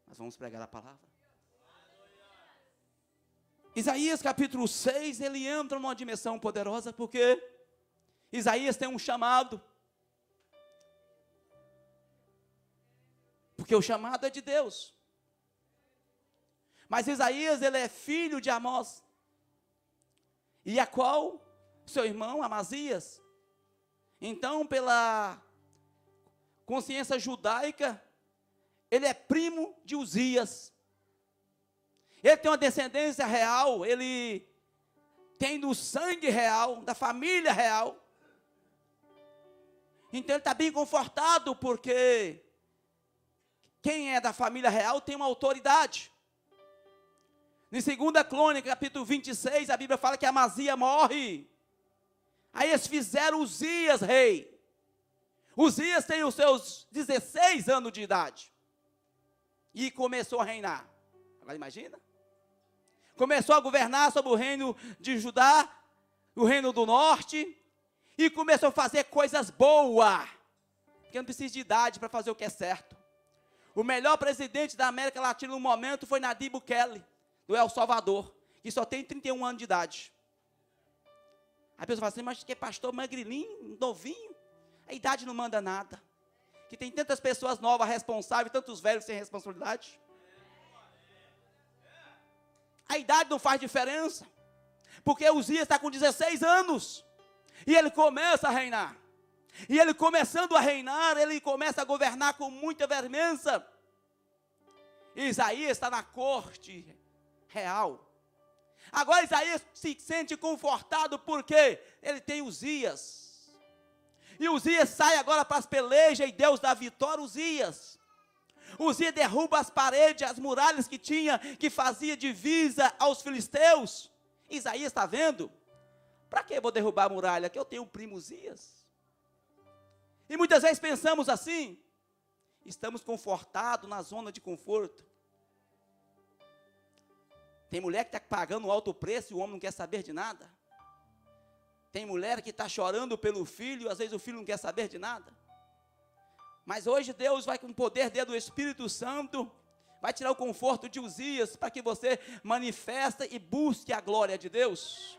Nós vamos pregar a palavra. Isaías capítulo 6, ele entra numa dimensão poderosa, porque Isaías tem um chamado. Porque o chamado é de Deus. Mas Isaías, ele é filho de Amós. E a qual seu irmão Amazias. Então, pela consciência judaica, ele é primo de Uzias. Ele tem uma descendência real, ele tem do sangue real, da família real. Então ele está bem confortado, porque quem é da família real tem uma autoridade. Em 2 Crônica, capítulo 26, a Bíblia fala que Amazias morre. Aí eles fizeram Uzias rei. Uzias tem os seus 16 anos de idade. E começou a reinar. Agora imagina. Começou a governar sobre o reino de Judá, o reino do norte. E começou a fazer coisas boas. Porque não precisa de idade para fazer o que é certo. O melhor presidente da América Latina no momento foi Nayib Bukele, do El Salvador, que só tem 31 anos de idade. A pessoa fala assim, mas que é pastor magrilinho, novinho, a idade não manda nada. Que tem tantas pessoas novas responsáveis, tantos velhos sem responsabilidade. A idade não faz diferença, porque Uzias está com 16 anos, e ele começa a reinar. E ele começando a reinar, ele começa a governar com muita veemência. Isaías está na corte real. Agora Isaías se sente confortado porque ele tem Uzias. E Uzias sai agora para as pelejas e Deus dá vitória a Uzias. Uzias derruba as paredes, as muralhas que tinha, que fazia divisa aos filisteus. Isaías está vendo? Para que eu vou derrubar a muralha? Que eu tenho um primo Uzias. E muitas vezes pensamos assim, estamos confortados na zona de conforto. Tem mulher que está pagando um alto preço e o homem não quer saber de nada. Tem mulher que está chorando pelo filho, às vezes o filho não quer saber de nada. Mas hoje Deus vai com o poder dele do Espírito Santo, vai tirar o conforto de Uzias, para que você manifeste e busque a glória de Deus.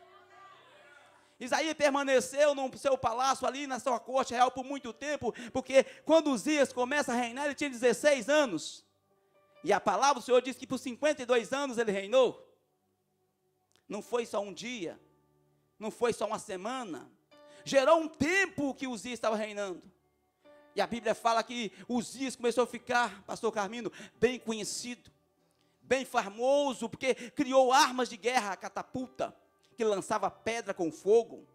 Isaías permaneceu no seu palácio ali, na sua corte real por muito tempo, porque quando Uzias começa a reinar, ele tinha 16 anos. E a palavra do Senhor diz que por 52 anos ele reinou. Não foi só um dia, não foi só uma semana. Gerou um tempo que Uzias estava reinando. E a Bíblia fala que Uzias começou a ficar, pastor Carmino, bem conhecido, bem famoso, porque criou armas de guerra, catapulta, que lançava pedra com fogo,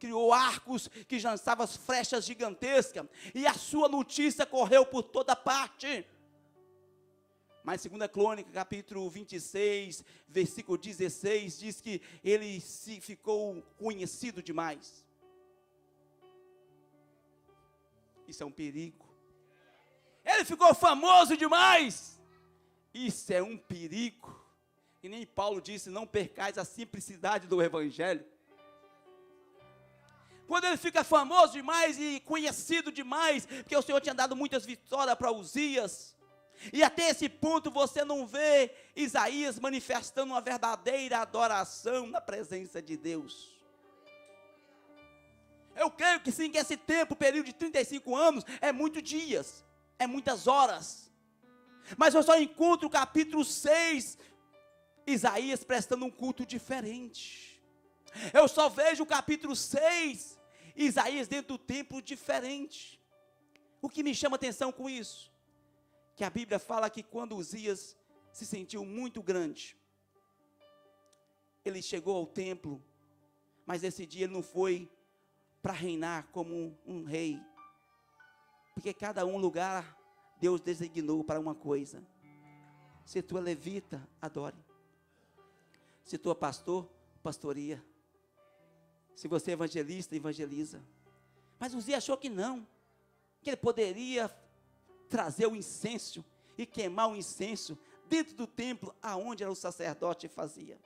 criou arcos que lançavam flechas gigantescas, e a sua notícia correu por toda parte. Mas 2 Crônica, capítulo 26, versículo 16, diz que ele ficou conhecido demais. Isso é um perigo. Ele ficou famoso demais. Isso é um perigo. E nem Paulo disse, não percais a simplicidade do Evangelho. Quando ele fica famoso demais e conhecido demais, porque o Senhor tinha dado muitas vitórias para Uzias, e até esse ponto você não vê Isaías manifestando uma verdadeira adoração na presença de Deus. Eu creio que sim, que esse tempo, período de 35 anos, é muitos dias, é muitas horas. Mas eu só encontro o capítulo 6, Isaías prestando um culto diferente. Eu só vejo o capítulo 6, Isaías dentro do templo diferente. O que me chama atenção com isso? Que a Bíblia fala que quando Uzias se sentiu muito grande, ele chegou ao templo, mas esse dia ele não foi para reinar como um rei, porque cada lugar Deus designou para uma coisa. Se tu é levita, adore. Se tu é pastor, pastoreia. Se você é evangelista, evangeliza. Mas Uzias achou que não, que ele poderia trazer o incenso e queimar o incenso dentro do templo, aonde era o sacerdote fazia.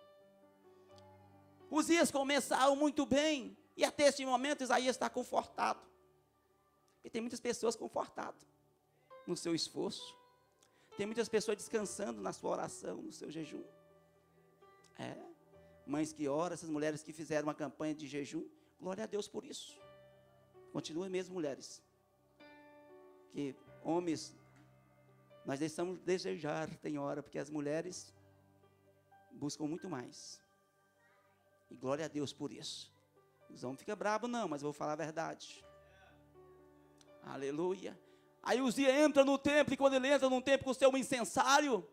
Uzias começou muito bem, e até este momento Isaías está confortado. E tem muitas pessoas confortadas no seu esforço. Tem muitas pessoas descansando na sua oração, no seu jejum. Mães que oram, essas mulheres que fizeram uma campanha de jejum, glória a Deus por isso. Continuem mesmo, mulheres. Que homens, nós deixamos desejar, tem hora, porque as mulheres buscam muito mais. E glória a Deus por isso. Os homens ficam bravos não, mas eu vou falar a verdade. Aleluia. Aí Uzias entra no templo, e quando ele entra no templo com o seu incensário,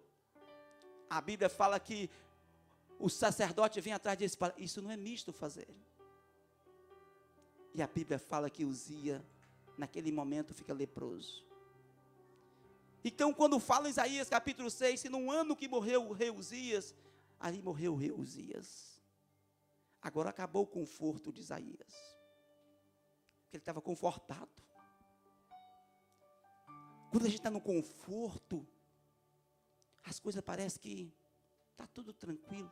a Bíblia fala que o sacerdote vem atrás dele e fala, isso não é misto fazer. E a Bíblia fala que Uzias, naquele momento, fica leproso. Então, quando fala em Isaías capítulo 6, se no ano que morreu o rei Uzias, aí morreu o rei Uzias. Agora acabou o conforto de Isaías, porque ele estava confortado. Quando a gente está no conforto, as coisas parecem que está tudo tranquilo.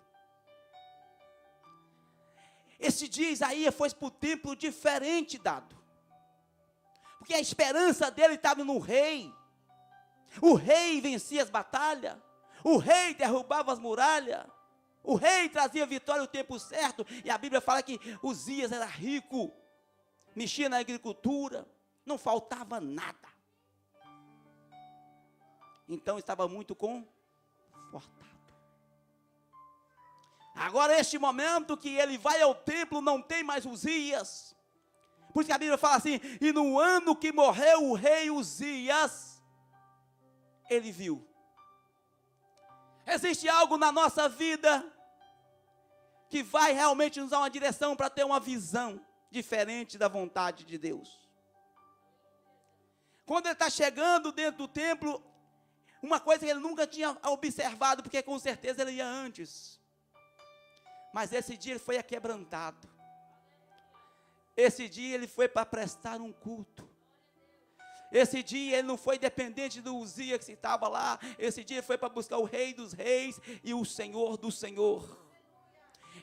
Esse dia Isaías foi para o templo diferente dado, porque a esperança dele estava no rei. O rei vencia as batalhas, o rei derrubava as muralhas, o rei trazia vitória no tempo certo, e a Bíblia fala que Uzias era rico, mexia na agricultura, não faltava nada. Então estava muito confortado. Agora este momento que ele vai ao templo, não tem mais Uzias. Por isso que a Bíblia fala assim, e no ano que morreu o rei Uzias, ele viu. Existe algo na nossa vida que vai realmente nos dar uma direção para ter uma visão diferente da vontade de Deus. Quando ele está chegando dentro do templo, uma coisa que ele nunca tinha observado, porque com certeza ele ia antes. Mas esse dia ele foi aquebrantado. Esse dia ele foi para prestar um culto. Esse dia ele não foi dependente do Uzias que estava lá. Esse dia ele foi para buscar o Rei dos Reis e o Senhor do Senhor.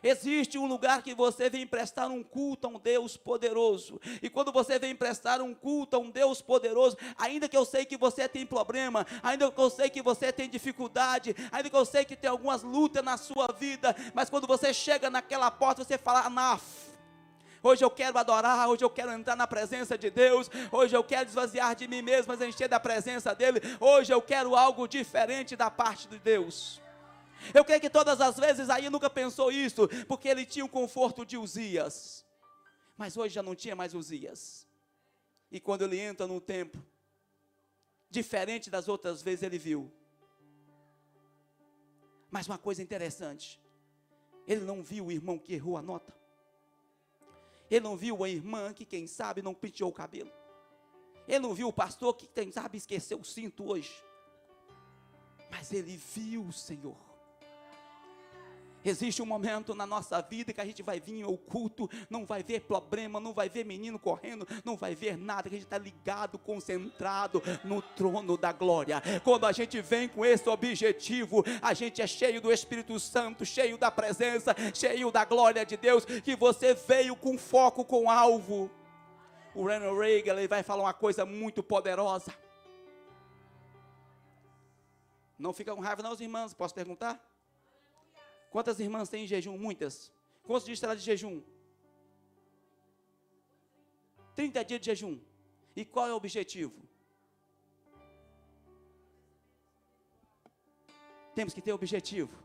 Existe um lugar que você vem prestar um culto a um Deus poderoso. E quando você vem prestar um culto a um Deus poderoso, ainda que eu sei que você tem problema, ainda que eu sei que você tem dificuldade, ainda que eu sei que tem algumas lutas na sua vida, mas quando você chega naquela porta, você fala, Anaf, hoje eu quero adorar, hoje eu quero entrar na presença de Deus, hoje eu quero esvaziar de mim mesmo, mas encher da presença dEle, hoje eu quero algo diferente da parte de Deus. Eu creio que todas as vezes aí nunca pensou isso, porque ele tinha o conforto de Uzias, mas hoje já não tinha mais Uzias. E quando ele entra no templo, diferente das outras vezes, ele viu. Mas uma coisa interessante, ele não viu o irmão que errou a nota. Ele não viu a irmã que, quem sabe, não penteou o cabelo. Ele não viu o pastor que, quem sabe, esqueceu o cinto hoje. Mas ele viu o Senhor. Existe um momento na nossa vida que a gente vai vir ao culto, não vai ver problema, não vai ver menino correndo, não vai ver nada, que a gente está ligado, concentrado no trono da glória. Quando a gente vem com esse objetivo, a gente é cheio do Espírito Santo, cheio da presença, cheio da glória de Deus, que você veio com foco, com alvo. O Ronald Reagan, ele vai falar uma coisa muito poderosa. Não fica com raiva não, os irmãos, posso perguntar? Quantas irmãs têm em jejum? Muitas. Quantos dias terá de jejum? 30 dias de jejum. E qual é o objetivo? Temos que ter objetivo.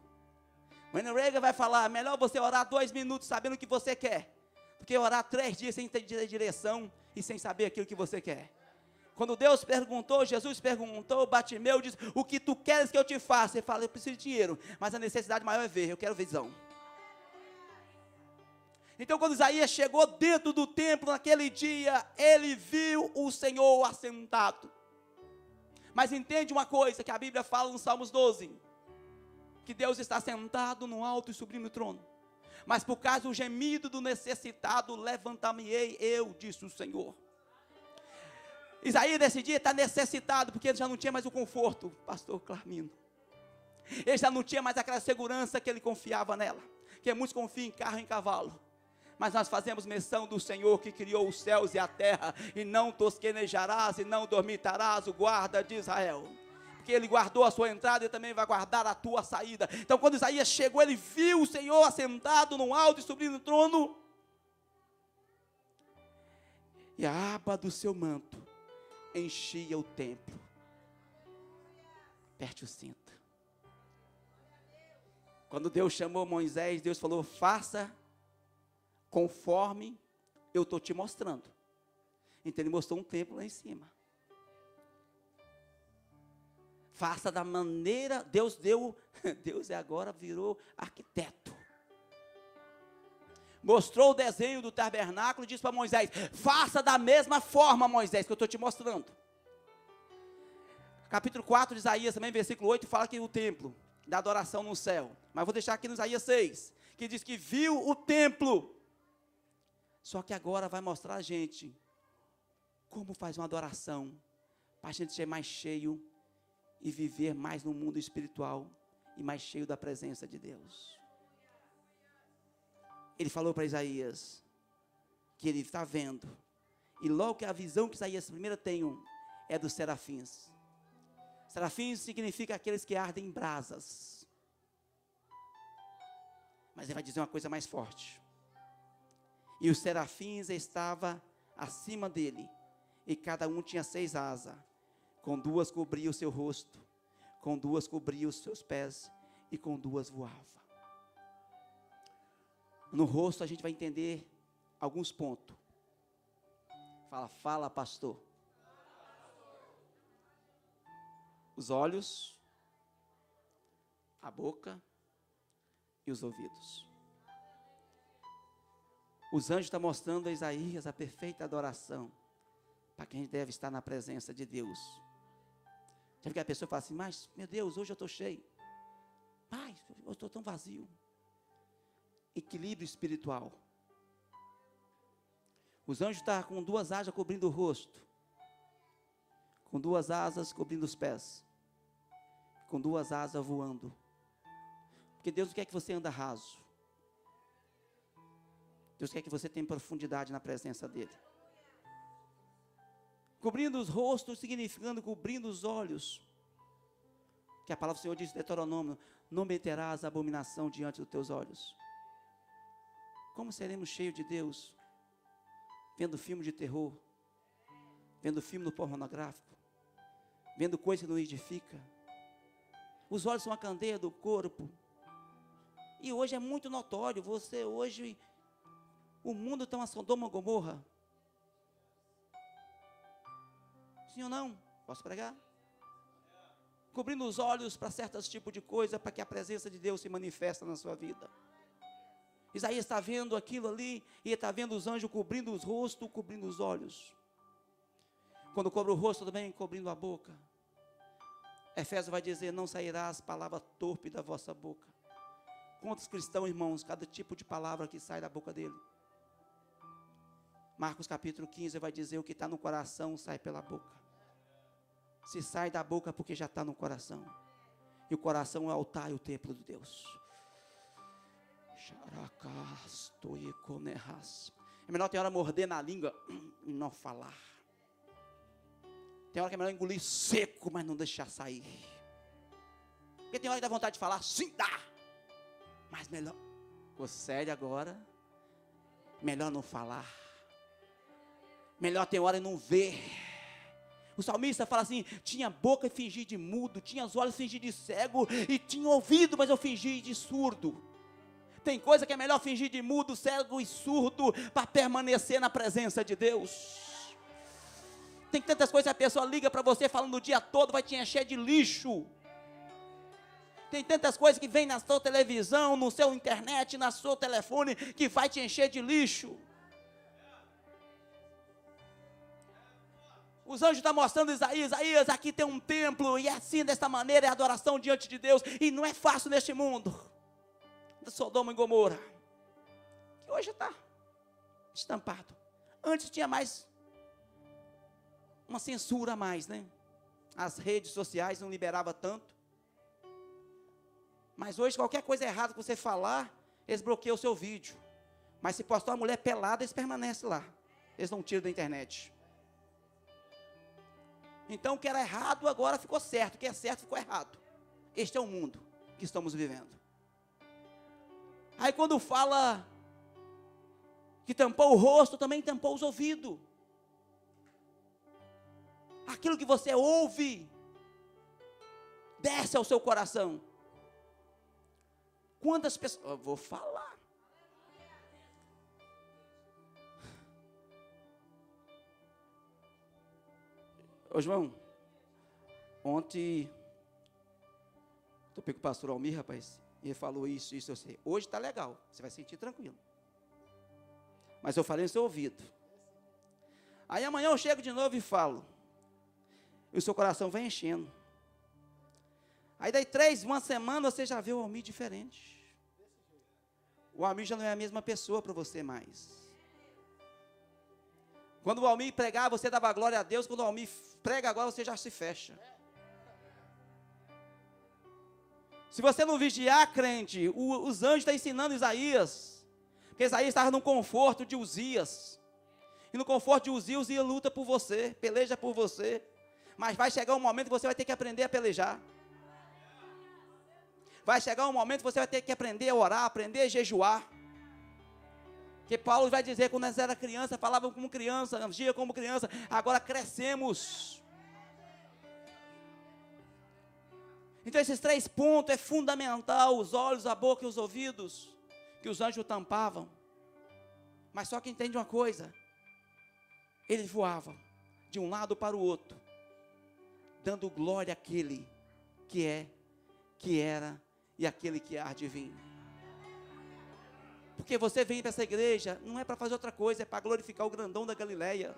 O Ronald Reagan vai falar, melhor você orar 2 minutos sabendo o que você quer, do que orar 3 dias sem ter direção e sem saber aquilo que você quer. Quando Deus perguntou, Jesus perguntou, Bartimeu disse, o que tu queres que eu te faça? Ele fala, eu preciso de dinheiro, mas a necessidade maior é ver, eu quero visão. Então quando Isaías chegou dentro do templo naquele dia, ele viu o Senhor assentado. Mas entende uma coisa que a Bíblia fala no Salmos 12, que Deus está sentado no alto e sublime trono. Mas por causa do gemido do necessitado, levantar-me-ei eu, disse o Senhor. Isaías nesse dia está necessitado, porque ele já não tinha mais o conforto, pastor Clarmino. Ele já não tinha mais aquela segurança que ele confiava nela, que muitos confiam em carro e em cavalo. Mas nós fazemos menção do Senhor que criou os céus e a terra, e não tosquenejarás e não dormitarás o guarda de Israel. porque Ele guardou a sua entrada, Ele também vai guardar a tua saída. Então, quando Isaías chegou, ele viu o Senhor assentado no alto e sublime trono, e a aba do seu manto enchia o templo. Aperte o cinto. Quando Deus chamou Moisés, Deus falou: faça conforme eu estou te mostrando. Então Ele mostrou um templo lá em cima. Faça da maneira, Deus agora virou arquiteto. Mostrou o desenho do tabernáculo e disse para Moisés: faça da mesma forma, Moisés, que eu estou te mostrando. Capítulo 4 de Isaías, também versículo 8, fala que o templo da adoração no céu. Mas vou deixar aqui no Isaías 6, que diz que viu o templo. Só que agora vai mostrar a gente como faz uma adoração, para a gente ser mais cheio e viver mais no mundo espiritual e mais cheio da presença de Deus. Ele falou para Isaías que ele está vendo, e logo que a visão que Isaías primeiro tem é dos serafins. Serafins significa aqueles que ardem em brasas. Mas ele vai dizer uma coisa mais forte. E os serafins estavam acima dele, e cada um tinha 6 asas, com 2 cobria o seu rosto, com 2 cobria os seus pés, e com 2 voava. No rosto a gente vai entender alguns pontos. Fala, pastor. Os olhos, a boca e os ouvidos. Os anjos estão mostrando a Isaías a perfeita adoração, para quem deve estar na presença de Deus. Já viu que a pessoa fala assim: mas, meu Deus, hoje eu estou cheio. Mas, eu estou tão vazio. Equilíbrio espiritual. Os anjos estão com 2 asas cobrindo o rosto, com 2 asas cobrindo os pés, com 2 asas voando. Porque Deus não quer que você ande raso. Deus quer que você tenha profundidade na presença dEle. Cobrindo os rostos, significando cobrindo os olhos. Que a palavra do Senhor diz em Deuteronômio: não meterás abominação diante dos teus olhos. Como seremos cheios de Deus? Vendo filme de terror, vendo filme no pornográfico, vendo coisa que não edifica. Os olhos são a candeia do corpo. E hoje é muito notório, hoje, o mundo está uma Sodoma e Gomorra. Sim ou não? Posso pregar? Cobrindo os olhos para certos tipos de coisa, para que a presença de Deus se manifeste na sua vida. Isaías está vendo aquilo ali, e está vendo os anjos cobrindo os rostos, cobrindo os olhos. Quando cobre o rosto também, cobrindo a boca. Efésios vai dizer: não sairá as palavras torpes da vossa boca. Quantos cristãos, irmãos, cada tipo de palavra que sai da boca dele. Marcos capítulo 15 vai dizer: o que está no coração sai pela boca. Se sai da boca, porque já está no coração. E o coração é o altar e o templo de Deus. É melhor ter hora morder na língua e não falar. Tem hora que é melhor engolir seco, mas não deixar sair. Porque tem hora que dá vontade de falar, sim, dá. Mas melhor, ficou sério agora, melhor não falar. Melhor ter hora e não ver. O salmista fala assim: tinha boca e fingi de mudo, tinha os olhos e fingi de cego, e tinha ouvido, mas eu fingi de surdo. Tem coisa que é melhor fingir de mudo, cego e surdo, para permanecer na presença de Deus. Tem tantas coisas que a pessoa liga para você falando o dia todo, vai te encher de lixo. Tem tantas coisas que vem na sua televisão, no seu internet, no seu telefone, que vai te encher de lixo. Os anjos estão mostrando Isaías, aqui tem um templo, e é assim, desta maneira, é adoração diante de Deus, e não é fácil neste mundo. De Sodoma e Gomorra, que hoje está estampado. Antes tinha mais, uma censura a mais, né? As redes sociais não liberavam tanto. Mas hoje qualquer coisa errada que você falar, eles bloqueiam o seu vídeo. Mas se postar uma mulher pelada, eles permanecem lá. Eles não tiram da internet. Então o que era errado agora ficou certo, o que é certo ficou errado. Este é o mundo que estamos vivendo. Aí quando fala que tampou o rosto, também tampou os ouvidos. Aquilo que você ouve, desce ao seu coração. Quantas pessoas, eu vou falar. Ô João, ontem, estou com o pastor Almir, rapaz, e ele falou isso, eu sei. Hoje está legal, você vai sentir tranquilo. Mas eu falei no seu ouvido. Aí amanhã eu chego de novo e falo. E o seu coração vai enchendo. Aí daí uma semana, você já vê o Almir diferente. O Almir já não é a mesma pessoa para você mais. Quando o Almir pregar, você dava glória a Deus. Quando o Almir prega agora, você já se fecha. Se você não vigiar, crente, os anjos estão ensinando Isaías. Porque Isaías estava no conforto de Uzias. E no conforto de Uzias luta por você, peleja por você. Mas vai chegar um momento que você vai ter que aprender a pelejar. Vai chegar um momento que você vai ter que aprender a orar, aprender a jejuar. Que Paulo vai dizer, quando nós era criança, falava como criança, agia como criança, agora crescemos. Então esses 3 pontos é fundamental, os olhos, a boca e os ouvidos, que os anjos tampavam. Mas só que entende uma coisa, eles voavam de um lado para o outro, dando glória àquele que é, que era e aquele que há de vir. Porque você vem para essa igreja, não é para fazer outra coisa, é para glorificar o grandão da Galileia.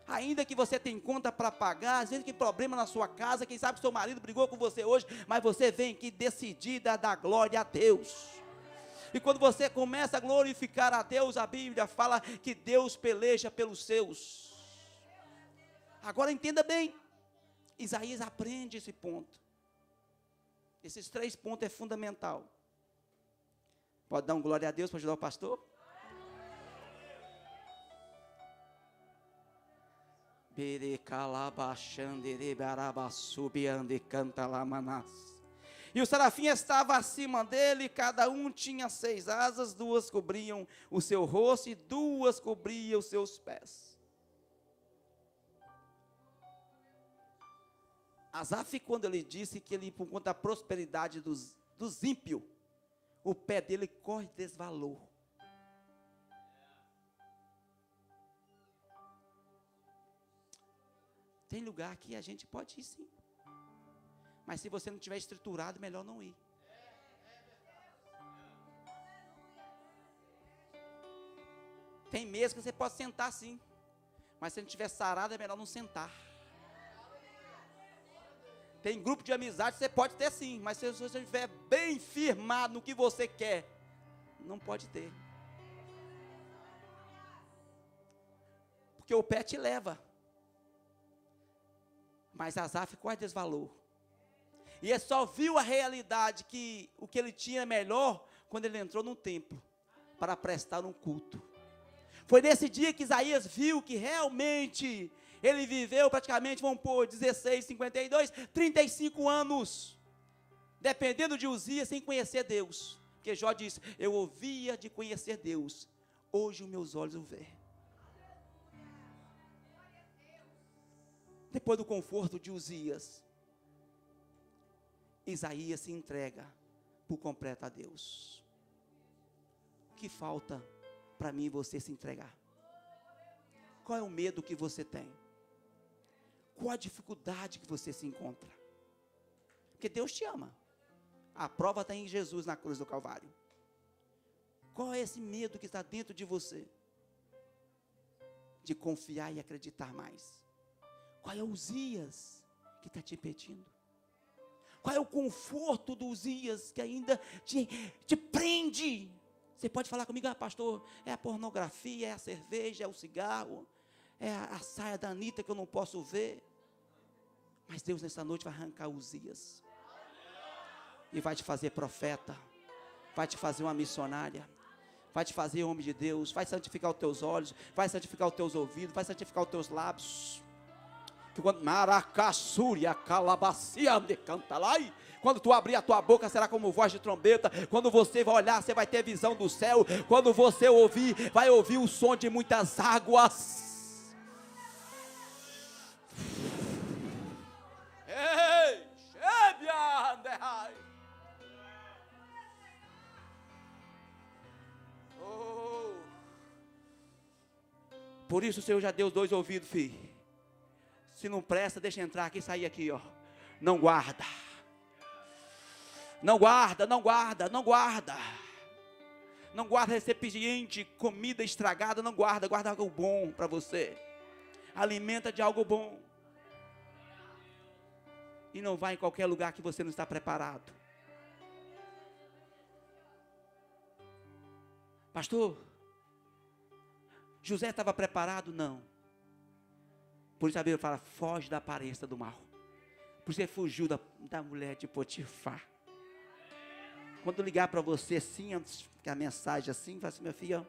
Ainda que você tenha conta para pagar, às vezes que problema na sua casa, quem sabe que seu marido brigou com você hoje, mas você vem aqui decidida a dar glória a Deus. E quando você começa a glorificar a Deus, a Bíblia fala que Deus peleja pelos seus. Agora entenda bem, Isaías aprende esse ponto. Esses 3 pontos é fundamental. Pode dar um glória a Deus para ajudar o pastor? E o serafim estava acima dele, cada um tinha 6 asas, 2 cobriam o seu rosto e 2 cobriam os seus pés. Asaf, quando ele disse que ele, por conta da prosperidade dos ímpios, o pé dele corre desvalor. Tem lugar que a gente pode ir sim. Mas se você não tiver estruturado, melhor não ir. Tem mesa que você pode sentar sim. Mas se não tiver sarado, é melhor não sentar. Tem grupo de amizade que você pode ter sim, mas se você estiver bem firmado no que você quer, não pode ter. Porque o pé te leva. Mas Asaf quase desvalor. E ele só viu a realidade que o que ele tinha melhor quando ele entrou no templo para prestar um culto. Foi nesse dia que Isaías viu que realmente ele viveu praticamente, vamos pôr, 16, 52, 35 anos, dependendo de Uzias, sem conhecer Deus. Porque Jó disse, eu ouvia de conhecer Deus, hoje os meus olhos o veem. Depois do conforto de Uzias, Isaías se entrega por completo a Deus. O que falta para mim e você se entregar? Qual é o medo que você tem? Qual a dificuldade que você se encontra? Porque Deus te ama. A prova está em Jesus na cruz do Calvário. Qual é esse medo que está dentro de você? De confiar e acreditar mais. Qual é o Uzias que está te impedindo? Qual é o conforto do Uzias que ainda te prende? Você pode falar comigo, pastor, é a pornografia, é a cerveja, é o cigarro, é a saia da Anitta que eu não posso ver. Mas Deus nessa noite vai arrancar Uzias. E vai te fazer profeta, vai te fazer uma missionária, vai te fazer homem de Deus, vai santificar os teus olhos, vai santificar os teus ouvidos, vai santificar os teus lábios. Maracassúria, calabacia, de cantalai. Quando tu abrir a tua boca, será como voz de trombeta. Quando você vai olhar, você vai ter visão do céu. Quando você ouvir, vai ouvir o som de muitas águas. Ei, chebia, andai. Oh. Por isso o Senhor já deu os 2 ouvidos, filho. Se não presta, deixa entrar aqui e sair aqui, ó. Não guarda. Não guarda, não guarda, não guarda. Não guarda recipiente, comida estragada, não guarda. Guarda algo bom para você. Alimenta de algo bom. E não vá em qualquer lugar que você não está preparado. Pastor, José estava preparado? Não. Por isso a Bíblia fala, foge da aparência do mal. Por isso ele fugiu da mulher de Potifar. Quando ligar para você assim, antes que a mensagem assim, fala assim, minha filha,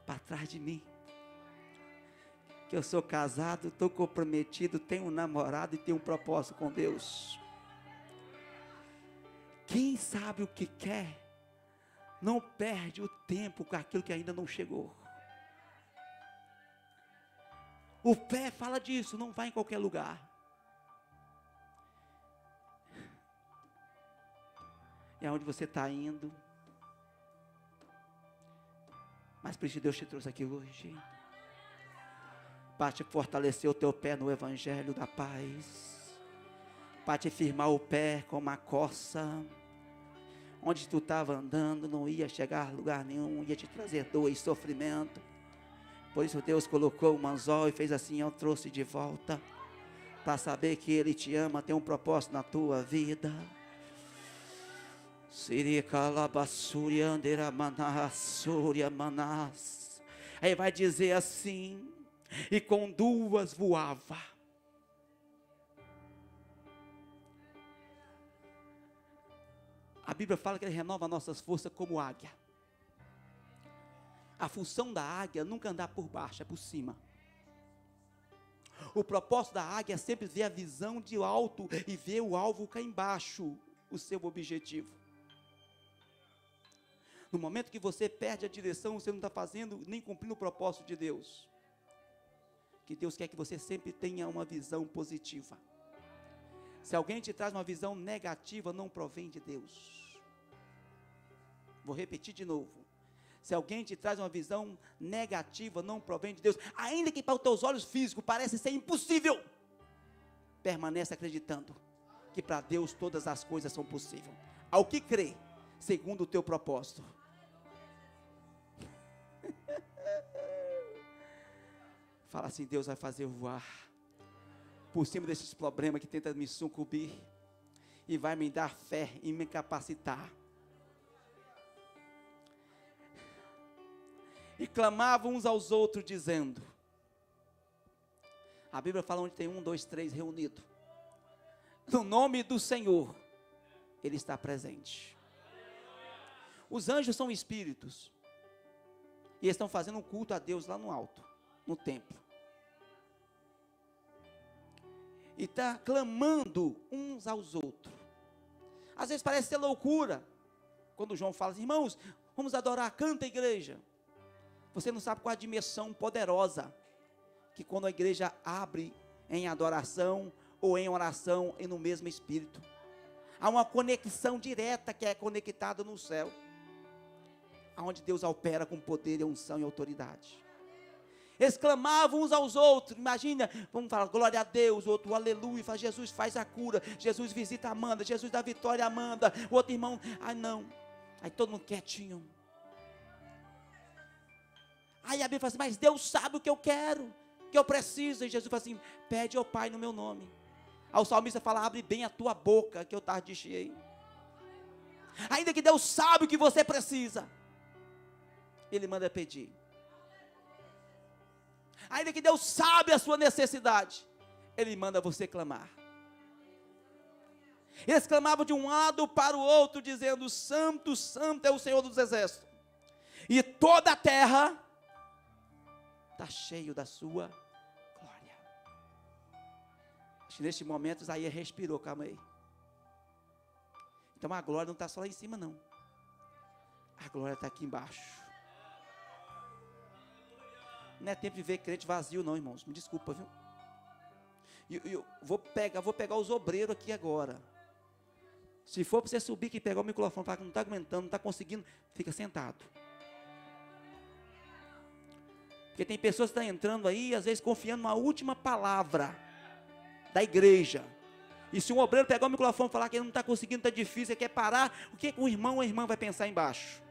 para trás de mim. Que eu sou casado, estou comprometido, tenho um namorado e tenho um propósito com Deus. Quem sabe o que quer, não perde o tempo com aquilo que ainda não chegou. O pé fala disso, não vai em qualquer lugar. É onde você está indo. Mas por isso Deus te trouxe aqui hoje. Para te fortalecer o teu pé no Evangelho da paz. Para te firmar o pé com uma coça. Onde tu estava andando, não ia chegar a lugar nenhum, ia te trazer dor e sofrimento. Por isso Deus colocou um anzol e fez assim, eu trouxe de volta. Para saber que Ele te ama, tem um propósito na tua vida. Aí vai dizer assim, e com 2 voava. A Bíblia fala que Ele renova nossas forças como águia. A função da águia nunca andar por baixo, é por cima. O propósito da águia é sempre ver a visão de alto e ver o alvo cá embaixo, o seu objetivo. No momento que você perde a direção, você não está fazendo nem cumprindo o propósito de Deus. Que Deus quer que você sempre tenha uma visão positiva. Se alguém te traz uma visão negativa, não provém de Deus. Vou repetir de novo. Se alguém te traz uma visão negativa, não provém de Deus. Ainda que para os teus olhos físicos parece ser impossível, permanece acreditando que para Deus todas as coisas são possíveis. Ao que crê, segundo o teu propósito. Fala assim, Deus vai fazer eu voar por cima desses problemas que tentam me sucumbir, e vai me dar fé e me capacitar. E clamavam uns aos outros dizendo, a Bíblia fala onde tem 1, 2, 3 reunidos, no nome do Senhor, Ele está presente. Os anjos são espíritos, e eles estão fazendo um culto a Deus lá no alto, no templo. E está clamando uns aos outros. Às vezes parece ser loucura, quando João fala assim, irmãos, vamos adorar, canta a igreja. Você não sabe qual a dimensão poderosa, que quando a igreja abre em adoração, ou em oração, e no mesmo espírito. Há uma conexão direta que é conectada no céu, onde Deus opera com poder, unção e autoridade. Eles clamavam uns aos outros, imagina, vamos falar, glória a Deus, o outro, aleluia, fala, Jesus faz a cura, Jesus visita a Amanda, Jesus dá vitória a Amanda, o outro irmão, não, aí todo mundo quietinho. Aí a Bíblia fala assim, mas Deus sabe o que eu quero, o que eu preciso, e Jesus fala assim, pede ao Pai no meu nome. Aí o salmista fala, abre bem a tua boca, que eu tardiei. Ainda que Deus sabe o que você precisa, Ele manda pedir. Ainda que Deus sabe a sua necessidade, Ele manda você clamar. Eles clamavam de um lado para o outro, dizendo, santo, santo é o Senhor dos exércitos, e toda a terra está cheio da sua glória. Neste momento, Isaías respirou, calma aí. Então a glória não está só lá em cima, não. A glória está aqui embaixo. Não é tempo de ver crente vazio, não, irmãos. Me desculpa, viu? Eu vou pegar os obreiros aqui agora. Se for para você subir aqui e pegar o microfone, falar que não está aguentando, não está conseguindo, fica sentado. Porque tem pessoas que estão entrando aí, às vezes confiando na última palavra da igreja. E se um obreiro pegar o microfone e falar que ele não está conseguindo, está difícil, ele quer parar, o que o irmão ou a irmã vai pensar embaixo?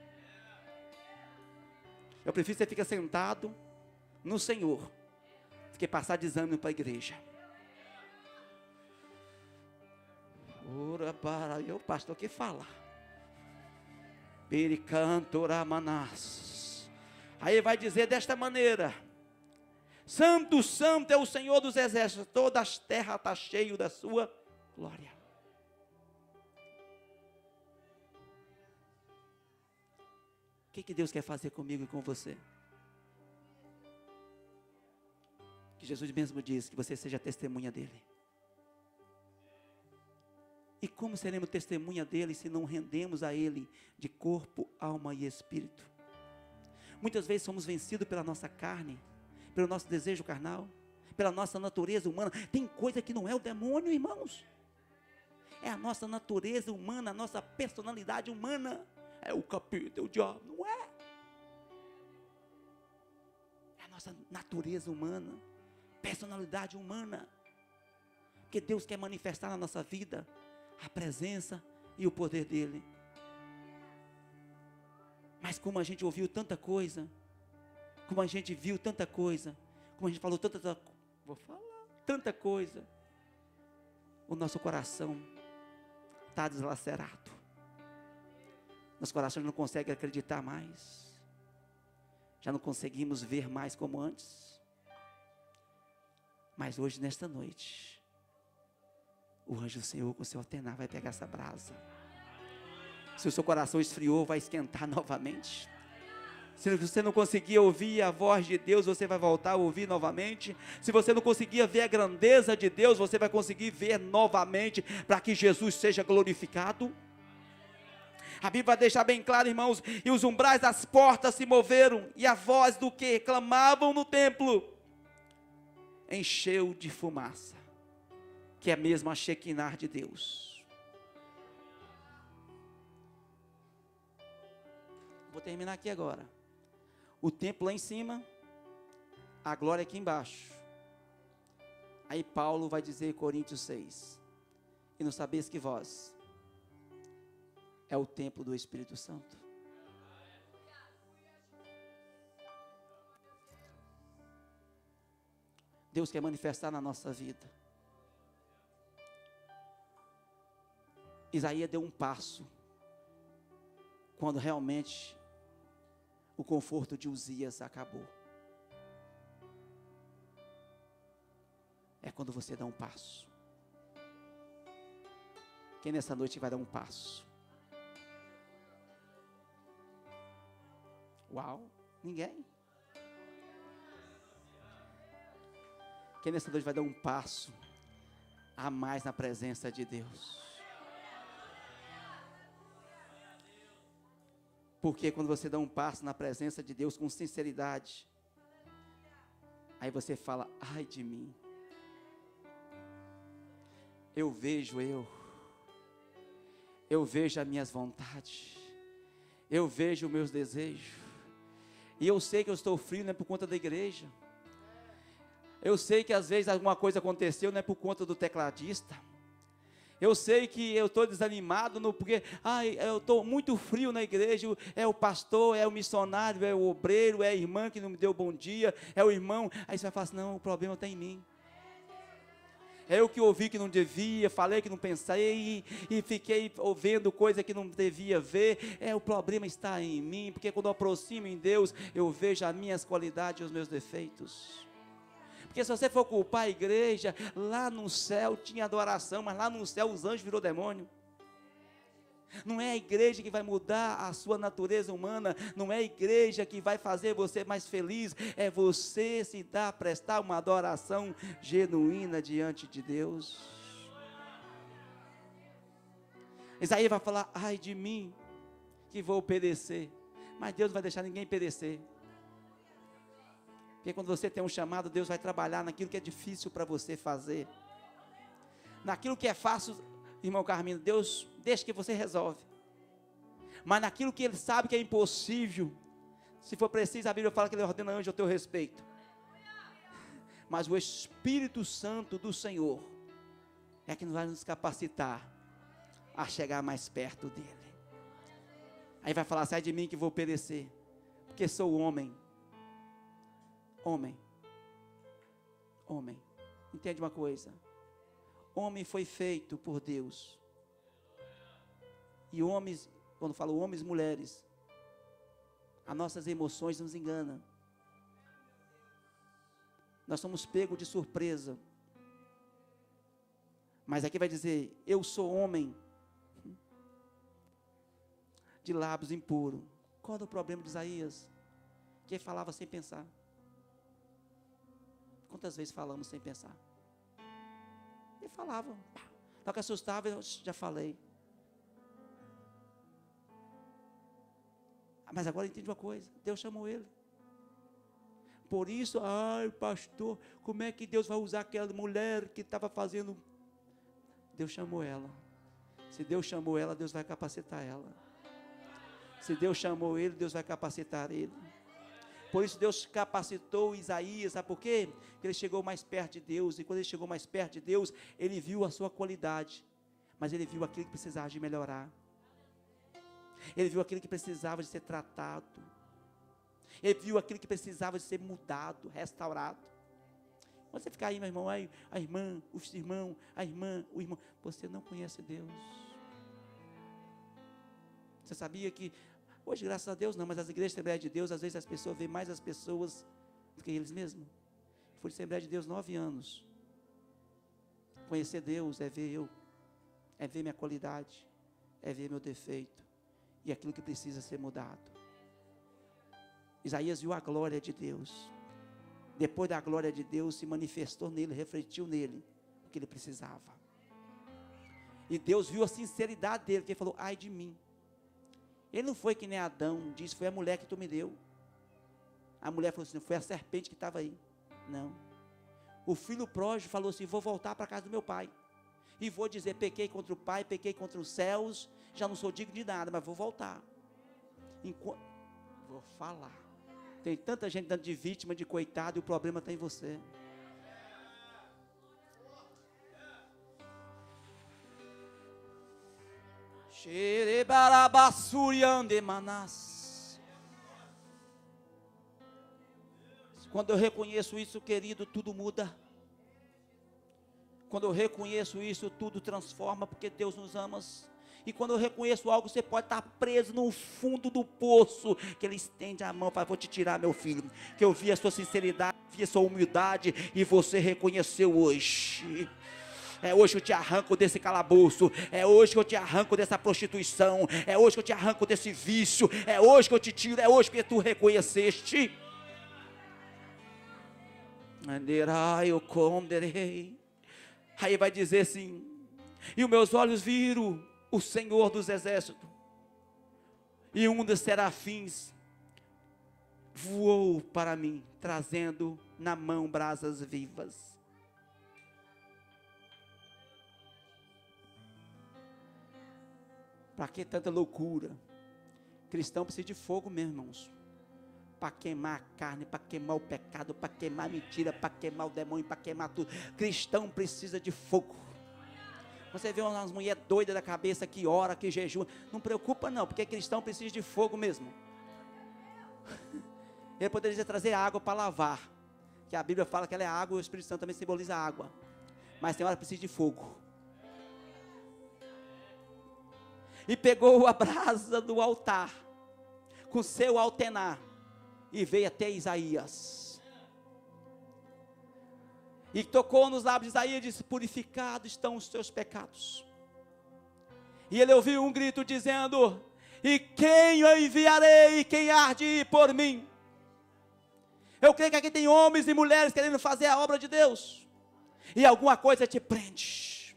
Eu prefiro que você fique sentado no Senhor, do que passar desânimo para a igreja. Ora para eu, pastor, que fala? Pericantoramanás. Aí vai dizer desta maneira: Santo, Santo é o Senhor dos exércitos, toda a terra está cheia da sua glória. O que Deus quer fazer comigo e com você? Que Jesus mesmo diz que você seja testemunha dele. E como seremos testemunha dele se não rendemos a ele de corpo, alma e espírito? Muitas vezes somos vencidos pela nossa carne, pelo nosso desejo carnal, pela nossa natureza humana. Tem coisa que não é o demônio, irmãos. É a nossa natureza humana, a nossa personalidade humana. É o capeta, é o diabo, não é? É a nossa natureza humana, personalidade humana. Porque Deus quer manifestar na nossa vida a presença e o poder dele. Mas como a gente ouviu tanta coisa, como a gente viu tanta coisa, como a gente falou tanta coisa, o nosso coração está deslacerado. Nosso coração não consegue acreditar mais. Já não conseguimos ver mais como antes. Mas hoje, nesta noite, o anjo do Senhor com o seu ordenar vai pegar essa brasa. Se o seu coração esfriou, vai esquentar novamente. Se você não conseguia ouvir a voz de Deus, você vai voltar a ouvir novamente. Se você não conseguia ver a grandeza de Deus, você vai conseguir ver novamente, para que Jesus seja glorificado. A Bíblia vai deixar bem claro, irmãos, e os umbrais das portas se moveram, e a voz do que clamavam no templo encheu de fumaça, que é mesmo a Shekinah de Deus. Vou terminar aqui agora. O templo lá em cima, a glória aqui embaixo. Aí Paulo vai dizer em Coríntios 6, e não sabeis que vós é o templo do Espírito Santo. Deus quer manifestar na nossa vida. Isaías deu um passo quando realmente o conforto de Uzias acabou. É quando você dá um passo. Quem nessa noite vai dar um passo? Uau, ninguém. Quem nessa noite vai dar um passo a mais na presença de Deus? Porque quando você dá um passo na presença de Deus com sinceridade, aí você fala: ai de mim, eu vejo as minhas vontades, eu vejo os meus desejos, e eu sei que eu estou frio não é por conta da igreja, eu sei que às vezes alguma coisa aconteceu não é por conta do tecladista, eu sei que eu estou desanimado, porque eu estou muito frio na igreja, é o pastor, é o missionário, é o obreiro, é a irmã que não me deu bom dia, é o irmão. Aí você vai falar assim: não, o problema está em mim. É eu que ouvi que não devia, falei que não pensei, e fiquei ouvindo coisa que não devia ver. O problema está em mim, porque quando eu aproximo em Deus, eu vejo as minhas qualidades e os meus defeitos. Porque se você for culpar a igreja, lá no céu tinha adoração, mas lá no céu os anjos virou demônio. Não é a igreja que vai mudar a sua natureza humana, não é a igreja que vai fazer você mais feliz, é você se dar, prestar uma adoração genuína diante de Deus. Isaías vai falar, ai de mim, que vou perecer, mas Deus não vai deixar ninguém perecer, porque quando você tem um chamado, Deus vai trabalhar naquilo que é difícil para você fazer, naquilo que é fácil, irmão Carmino, Deus deixa que você resolve, mas naquilo que Ele sabe que é impossível, se for preciso, a Bíblia fala que Ele ordena anjo ao teu respeito, mas o Espírito Santo do Senhor, é que vai nos capacitar, a chegar mais perto dEle, aí vai falar, sai de mim que vou perecer, porque sou homem, entende uma coisa, homem foi feito por Deus, e homens, quando falo homens e mulheres, as nossas emoções nos enganam, nós somos pegos de surpresa, mas aqui vai dizer, eu sou homem, de lábios impuros. Qual era o problema de Isaías? Que ele falava sem pensar. Quantas vezes falamos sem pensar? Ele falava, só que assustava, eu já falei. Mas agora entende uma coisa, Deus chamou ele. Por isso, ai pastor, como é que Deus vai usar aquela mulher que estava fazendo? Deus chamou ela. Se Deus chamou ela, Deus vai capacitar ela. Se Deus chamou ele, Deus vai capacitar ele. Por isso Deus capacitou Isaías, sabe por quê? Porque ele chegou mais perto de Deus, e quando ele chegou mais perto de Deus, ele viu a sua qualidade, mas ele viu aquilo que precisava de melhorar, ele viu aquilo que precisava de ser tratado, ele viu aquilo que precisava de ser mudado, restaurado. Quando você ficar aí, meu irmão, a irmã, os irmãos, a irmã, o irmão, você não conhece Deus. Você sabia que, hoje graças a Deus não, mas as igrejas de Assembleia de Deus, às vezes as pessoas veem mais as pessoas do que eles mesmos. Fui de Assembleia de Deus 9 anos. Conhecer Deus é ver eu, é ver minha qualidade, é ver meu defeito, e aquilo que precisa ser mudado. Isaías viu a glória de Deus, depois da glória de Deus se manifestou nele, refletiu nele, o que ele precisava, e Deus viu a sinceridade dele, que ele falou, ai de mim. Ele não foi que nem Adão, disse, foi a mulher que tu me deu. A mulher falou assim, foi a serpente que estava aí. Não. O filho pródigo falou assim, vou voltar para a casa do meu pai, e vou dizer, pequei contra o pai, pequei contra os céus, já não sou digno de nada, mas vou voltar. Vou falar. Tem tanta gente dando de vítima, de coitado, e o problema está em você. Quando eu reconheço isso, querido, tudo muda. Quando eu reconheço isso, tudo transforma, porque Deus nos ama. E quando eu reconheço algo, você pode estar preso no fundo do poço, que Ele estende a mão, para vou te tirar, meu filho, que eu vi a sua sinceridade, vi a sua humildade, e você reconheceu hoje. É hoje que eu te arranco desse calabouço, é hoje que eu te arranco dessa prostituição, é hoje que eu te arranco desse vício, é hoje que eu te tiro, é hoje que tu reconheceste. Aí vai dizer assim, e os meus olhos viram o Senhor dos exércitos, e um dos serafins voou para mim, trazendo na mão brasas vivas. Para que tanta loucura? Cristão precisa de fogo mesmo, irmãos, para queimar a carne, para queimar o pecado, para queimar a mentira, para queimar o demônio, para queimar tudo. Cristão precisa de fogo. Você vê umas mulheres doidas da cabeça que ora, que jejua, não preocupa não, porque cristão precisa de fogo mesmo. Ele poderia trazer água para lavar, que a Bíblia fala que ela é água, e o Espírito Santo também simboliza água, mas tem hora que precisa de fogo. E pegou a brasa do altar, com seu altenar, e veio até Isaías, e tocou nos lábios de Isaías, e disse, purificados estão os teus pecados. E ele ouviu um grito dizendo: e quem eu enviarei? Quem há de ir por mim? Eu creio que aqui tem homens e mulheres querendo fazer a obra de Deus, e alguma coisa te prende.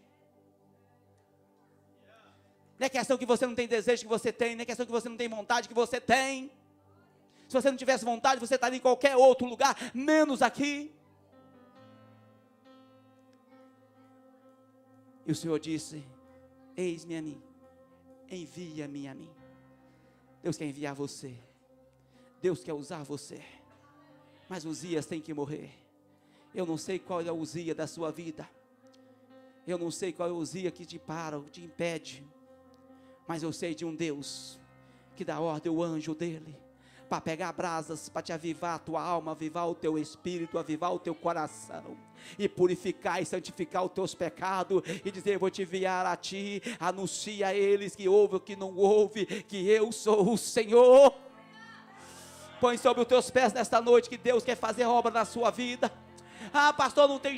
Não é questão que você não tem desejo que você tem, não é questão que você não tem vontade que você tem. Se você não tivesse vontade, você estaria em qualquer outro lugar, menos aqui. E o Senhor disse: eis-me a mim, envia-me a mim. Deus quer enviar você, Deus quer usar você, mas Uzias tem que morrer. Eu não sei qual é o Uzias da sua vida, eu não sei qual é o Uzias que te para, te impede, mas eu sei de um Deus que dá ordem ao anjo dele, para pegar brasas, para te avivar a tua alma, avivar o teu espírito, avivar o teu coração, e purificar e santificar os teus pecados, e dizer: eu vou te enviar a ti, anuncia a eles que ouve ou que não ouve, que eu sou o Senhor. Põe sobre os teus pés nesta noite, que Deus quer fazer obra na sua vida. Ah, pastor, não tem